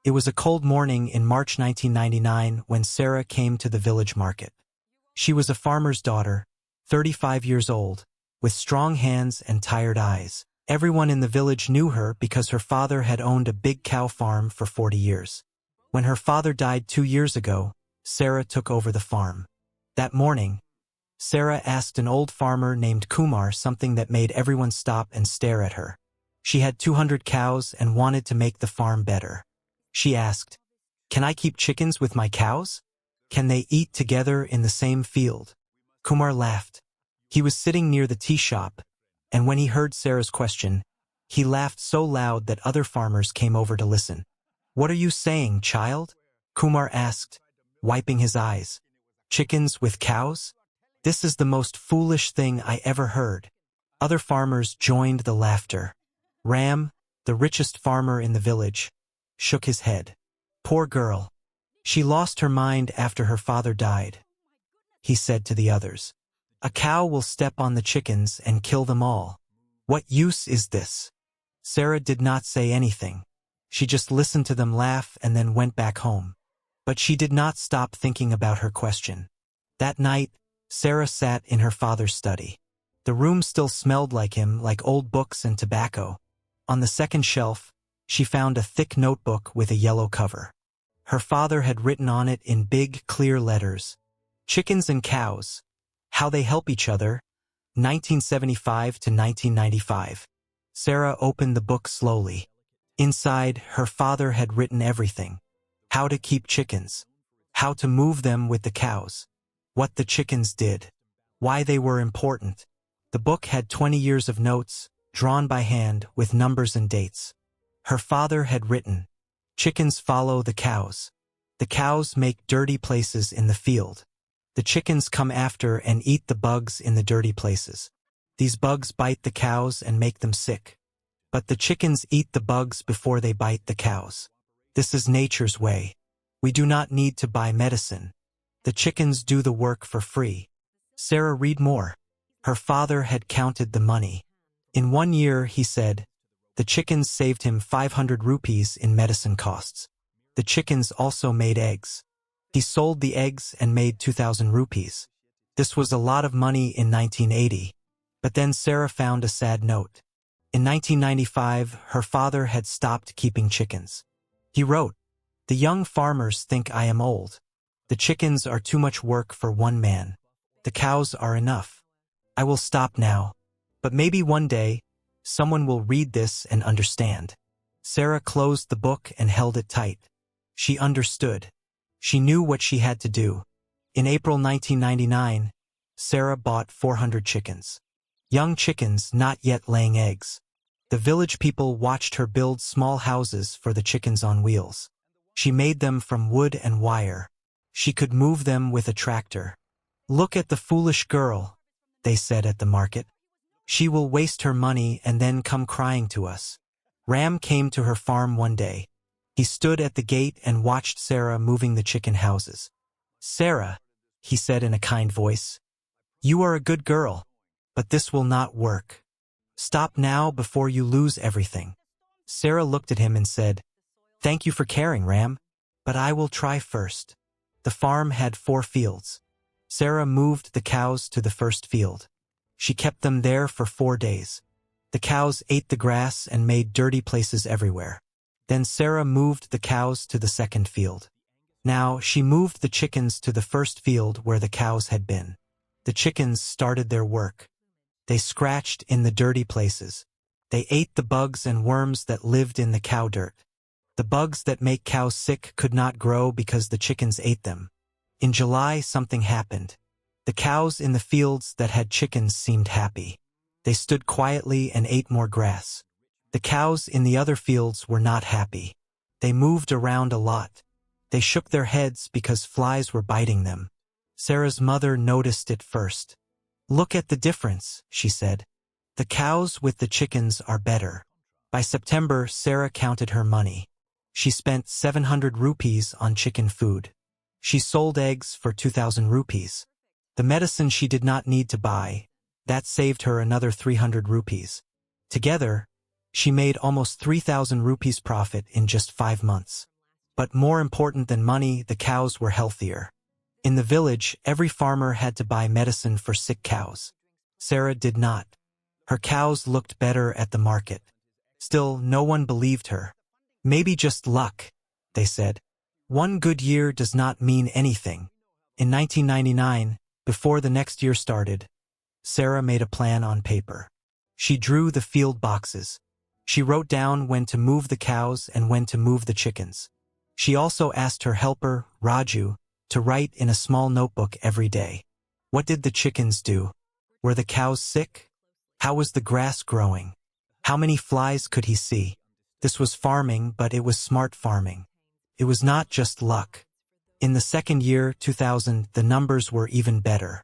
It was a cold morning in March 1999 when Sarah came to the village market. She was a farmer's daughter, 35 years old, with strong hands and tired eyes. Everyone in the village knew her because her father had owned a big cow farm for 40 years. When her father died 2 years ago, Sarah took over the farm. That morning, Sarah asked an old farmer named Kumar something that made everyone stop and stare at her. She had 200 cows and wanted to make the farm better. She asked, "Can I keep chickens with my cows? Can they eat together in the same field?" Kumar laughed. He was sitting near the tea shop, and when he heard Sarah's question, he laughed so loud that other farmers came over to listen. "What are you saying, child?" Kumar asked, wiping his eyes. "Chickens with cows? This is the most foolish thing I ever heard." Other farmers joined the laughter. Ram, the richest farmer in the village, shook his head. "Poor girl. She lost her mind after her father died," he said to the others. "A cow will step on the chickens and kill them all. What use is this?" Sarah did not say anything. She just listened to them laugh and then went back home. But she did not stop thinking about her question. That night, Sarah sat in her father's study. The room still smelled like him, like old books and tobacco. On the second shelf, she found a thick notebook with a yellow cover. Her father had written on it in big, clear letters, "Chickens and cows, how they help each other, 1975 to 1995. Sarah opened the book slowly. Inside, her father had written everything. How to keep chickens. How to move them with the cows. What the chickens did. Why they were important. The book had 20 years of notes, drawn by hand with numbers and dates. Her father had written, "Chickens follow the cows. The cows make dirty places in the field. The chickens come after and eat the bugs in the dirty places. These bugs bite the cows and make them sick. But the chickens eat the bugs before they bite the cows. This is nature's way. We do not need to buy medicine. The chickens do the work for free." Sarah read more. Her father had counted the money. In 1 year, he said, the chickens saved him 500 rupees in medicine costs. The chickens also made eggs. He sold the eggs and made 2,000 rupees. This was a lot of money in 1980. But then Sarah found a sad note. In 1995, her father had stopped keeping chickens. He wrote, "The young farmers think I am old. The chickens are too much work for one man. The cows are enough. I will stop now. But maybe one day, someone will read this and understand." Sarah closed the book and held it tight. She understood. She knew what she had to do. In April 1999, Sarah bought 400 chickens. Young chickens not yet laying eggs. The village people watched her build small houses for the chickens on wheels. She made them from wood and wire. She could move them with a tractor. "Look at the foolish girl," they said at the market. "She will waste her money and then come crying to us." Ram came to her farm one day. He stood at the gate and watched Sarah moving the chicken houses. "Sarah," he said in a kind voice, "you are a good girl, but this will not work. Stop now before you lose everything." Sarah looked at him and said, "Thank you for caring, Ram, but I will try first." The farm had 4 fields. Sarah moved the cows to the first field. She kept them there for 4 days. The cows ate the grass and made dirty places everywhere. Then Sarah moved the cows to the second field. Now she moved the chickens to the first field where the cows had been. The chickens started their work. They scratched in the dirty places. They ate the bugs and worms that lived in the cow dirt. The bugs that make cows sick could not grow because the chickens ate them. In July, something happened. The cows in the fields that had chickens seemed happy. They stood quietly and ate more grass. The cows in the other fields were not happy. They moved around a lot. They shook their heads because flies were biting them. Sarah's mother noticed it first. "Look at the difference," she said. "The cows with the chickens are better." By September, Sarah counted her money. She spent 700 rupees on chicken food. She sold eggs for 2,000 rupees. The medicine she did not need to buy, that saved her another 300 rupees. Together, she made almost 3,000 rupees profit in just 5 months. But more important than money, the cows were healthier. In the village, every farmer had to buy medicine for sick cows. Sarah did not. Her cows looked better at the market. Still, no one believed her. Maybe just luck, they said. One good year does not mean anything. In 1999, before the next year started, Sarah made a plan on paper. She drew the field boxes. She wrote down when to move the cows and when to move the chickens. She also asked her helper, Raju, to write in a small notebook every day. What did the chickens do? Were the cows sick? How was the grass growing? How many flies could he see? This was farming, but it was smart farming. It was not just luck. In the second year, 2000, the numbers were even better.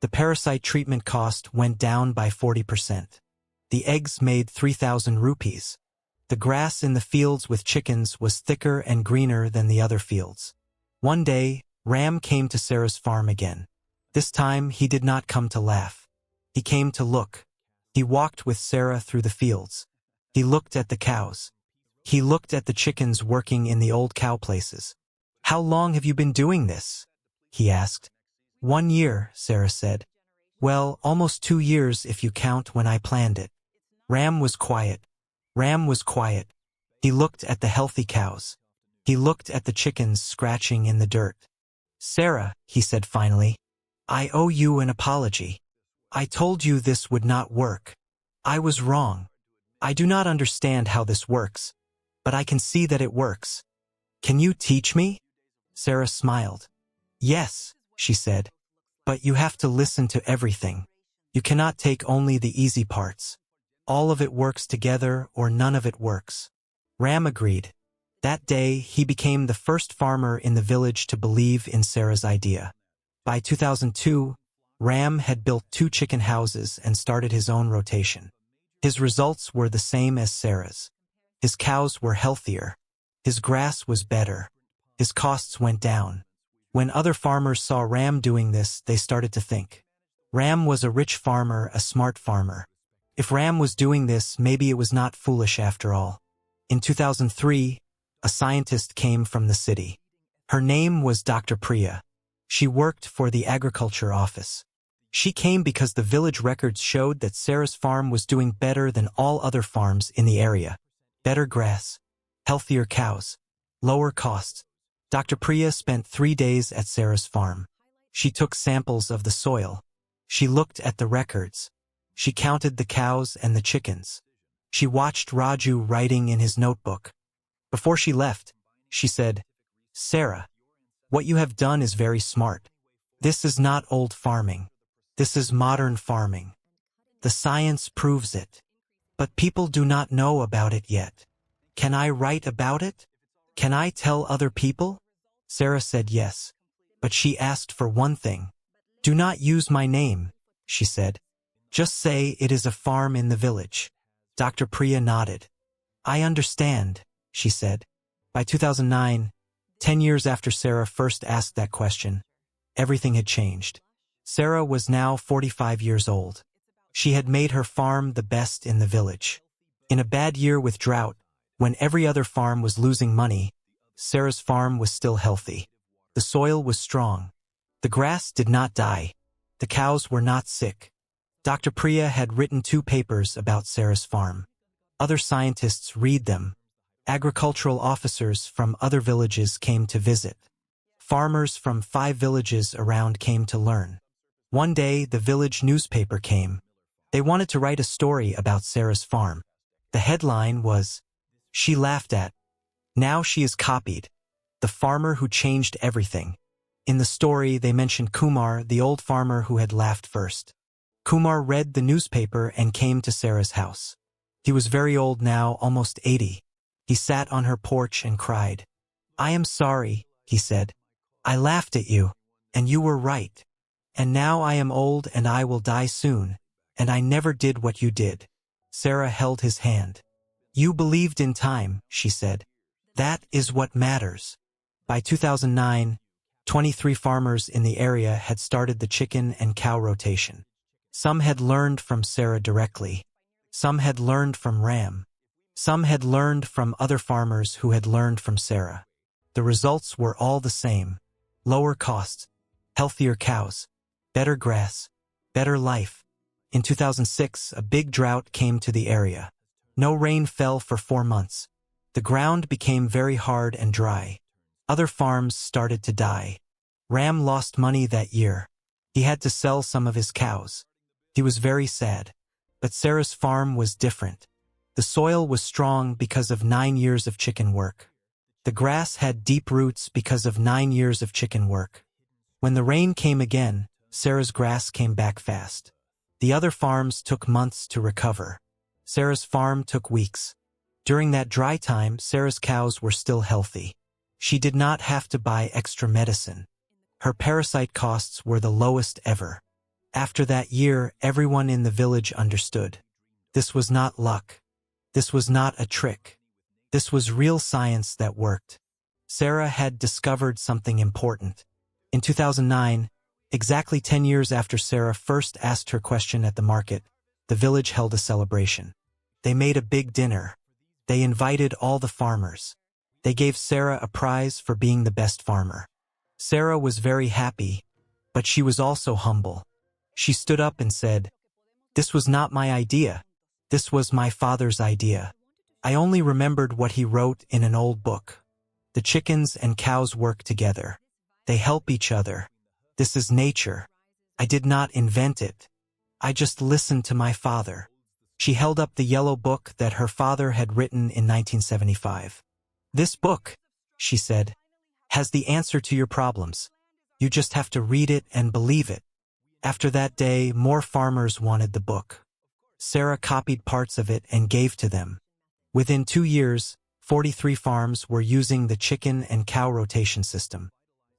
The parasite treatment cost went down by 40%. The eggs made 3,000 rupees. The grass in the fields with chickens was thicker and greener than the other fields. One day, Ram came to Sarah's farm again. This time, he did not come to laugh. He came to look. He walked with Sarah through the fields. He looked at the cows. He looked at the chickens working in the old cow places. How long have you been doing this? He asked. 1 year, Sarah said. Well, almost 2 years if you count when I planned it. Ram was quiet. Ram was quiet. He looked at the healthy cows. He looked at the chickens scratching in the dirt. Sarah, he said finally, I owe you an apology. I told you this would not work. I was wrong. I do not understand how this works, but I can see that it works. Can you teach me? Sarah smiled. Yes, she said. But you have to listen to everything. You cannot take only the easy parts. All of it works together or none of it works. Ram agreed. That day, he became the first farmer in the village to believe in Sarah's idea. By 2002, Ram had built 2 chicken houses and started his own rotation. His results were the same as Sarah's. His cows were healthier. His grass was better. His costs went down. When other farmers saw Ram doing this, they started to think. Ram was a rich farmer, a smart farmer. If Ram was doing this, maybe it was not foolish after all. In 2003, a scientist came from the city. Her name was Dr. Priya. She worked for the agriculture office. She came because the village records showed that Sarah's farm was doing better than all other farms in the area. Better grass, healthier cows, lower costs. Dr. Priya spent 3 days at Sarah's farm. She took samples of the soil. She looked at the records. She counted the cows and the chickens. She watched Raju writing in his notebook. Before she left, she said, Sarah, what you have done is very smart. This is not old farming. This is modern farming. The science proves it. But people do not know about it yet. Can I write about it? Can I tell other people? Sarah said yes. But she asked for one thing. Do not use my name, she said. Just say it is a farm in the village. Dr. Priya nodded. I understand, she said. By 2009, 10 years after Sarah first asked that question, everything had changed. Sarah was now 45 years old. She had made her farm the best in the village. In a bad year with drought, when every other farm was losing money, Sarah's farm was still healthy. The soil was strong. The grass did not die. The cows were not sick. Dr. Priya had written 2 papers about Sarah's farm. Other scientists read them. Agricultural officers from other villages came to visit. Farmers from 5 villages around came to learn. One day, the village newspaper came. They wanted to write a story about Sarah's farm. The headline was, She laughed at. Now she is copied. The farmer who changed everything. In the story, they mentioned Kumar, the old farmer who had laughed first. Kumar read the newspaper and came to Sarah's house. He was very old now, almost 80. He sat on her porch and cried. I am sorry, he said. I laughed at you, and you were right. And now I am old and I will die soon, and I never did what you did. Sarah held his hand. You believed in time, she said. That is what matters. By 2009, 23 farmers in the area had started the chicken and cow rotation. Some had learned from Sarah directly. Some had learned from Ram. Some had learned from other farmers who had learned from Sarah. The results were all the same. Lower costs, healthier cows, better grass, better life. In 2006, a big drought came to the area. No rain fell for 4 months. The ground became very hard and dry. Other farms started to die. Ram lost money that year. He had to sell some of his cows. He was very sad. But Sarah's farm was different. The soil was strong because of 9 years of chicken work. The grass had deep roots because of 9 years of chicken work. When the rain came again, Sarah's grass came back fast. The other farms took months to recover. Sarah's farm took weeks. During that dry time, Sarah's cows were still healthy. She did not have to buy extra medicine. Her parasite costs were the lowest ever. After that year, everyone in the village understood. This was not luck. This was not a trick. This was real science that worked. Sarah had discovered something important. In 2009, exactly 10 years after Sarah first asked her question at the market, the village held a celebration. They made a big dinner. They invited all the farmers. They gave Sarah a prize for being the best farmer. Sarah was very happy, but she was also humble. She stood up and said, "This was not my idea. This was my father's idea. I only remembered what he wrote in an old book. The chickens and cows work together. They help each other. This is nature. I did not invent it. I just listened to my father." She held up the yellow book that her father had written in 1975. "This book," she said, "has the answer to your problems. You just have to read it and believe it." After that day, more farmers wanted the book. Sarah copied parts of it and gave to them. Within 2 years, 43 farms were using the chicken and cow rotation system.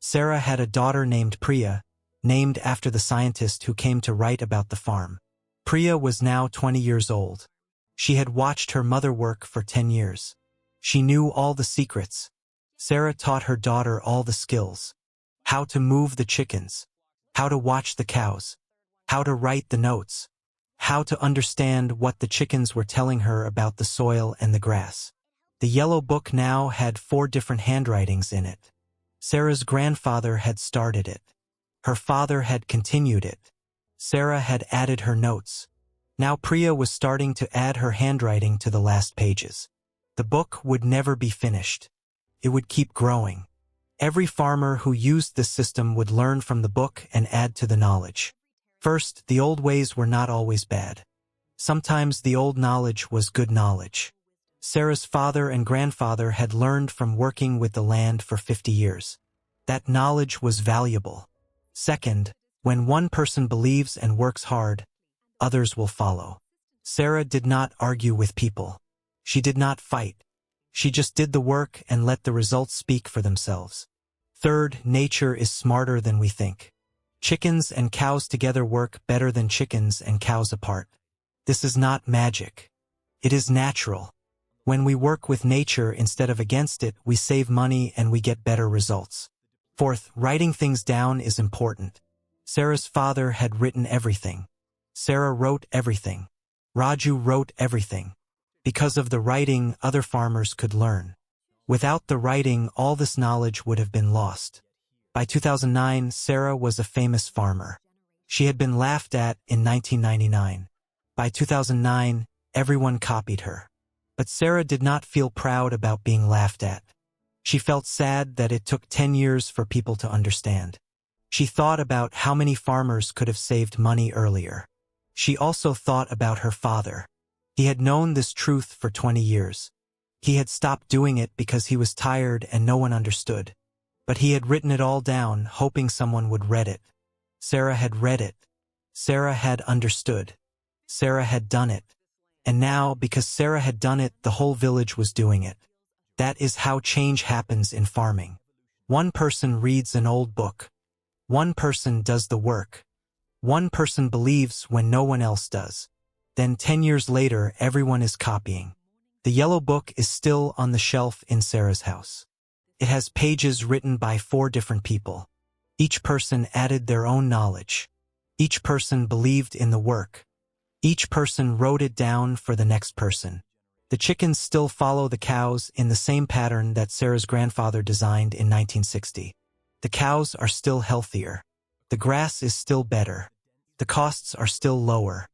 Sarah had a daughter named Priya, named after the scientist who came to write about the farm. Priya was now 20 years old. She had watched her mother work for 10 years. She knew all the secrets. Sarah taught her daughter all the skills. How to move the chickens. How to watch the cows. How to write the notes. How to understand what the chickens were telling her about the soil and the grass. The yellow book now had 4 different handwritings in it. Sarah's grandfather had started it. Her father had continued it. Sarah had added her notes. Now Priya was starting to add her handwriting to the last pages. The book would never be finished. It would keep growing. Every farmer who used this system would learn from the book and add to the knowledge. First, the old ways were not always bad. Sometimes the old knowledge was good knowledge. Sarah's father and grandfather had learned from working with the land for 50 years. That knowledge was valuable. Second, when one person believes and works hard, others will follow. Sarah did not argue with people. She did not fight. She just did the work and let the results speak for themselves. Third, nature is smarter than we think. Chickens and cows together work better than chickens and cows apart. This is not magic. It is natural. When we work with nature instead of against it, we save money and we get better results. Fourth, writing things down is important. Sarah's father had written everything. Sarah wrote everything. Raju wrote everything. Because of the writing, other farmers could learn. Without the writing, all this knowledge would have been lost. By 2009, Sarah was a famous farmer. She had been laughed at in 1999. By 2009, everyone copied her. But Sarah did not feel proud about being laughed at. She felt sad that it took 10 years for people to understand. She thought about how many farmers could have saved money earlier. She also thought about her father. He had known this truth for 20 years. He had stopped doing it because he was tired and no one understood. But he had written it all down, hoping someone would read it. Sarah had read it. Sarah had understood. Sarah had done it. And now, because Sarah had done it, the whole village was doing it. That is how change happens in farming. One person reads an old book. One person does the work. One person believes when no one else does. Then 10 years later, everyone is copying. The yellow book is still on the shelf in Sarah's house. It has pages written by 4 different people. Each person added their own knowledge. Each person believed in the work. Each person wrote it down for the next person. The chickens still follow the cows in the same pattern that Sarah's grandfather designed in 1960. The cows are still healthier. The grass is still better. The costs are still lower.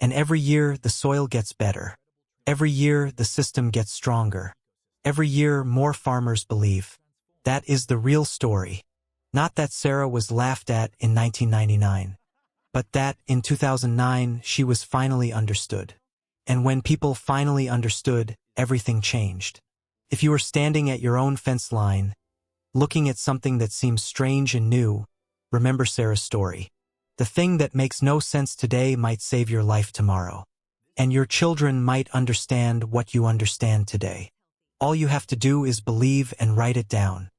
And every year the soil gets better. Every year the system gets stronger. Every year more farmers believe. That is the real story. Not that Sarah was laughed at in 1999, but that in 2009 she was finally understood. And when people finally understood, everything changed. If you are standing at your own fence line, looking at something that seems strange and new, remember Sarah's story. The thing that makes no sense today might save your life tomorrow. And your children might understand what you understand today. All you have to do is believe and write it down.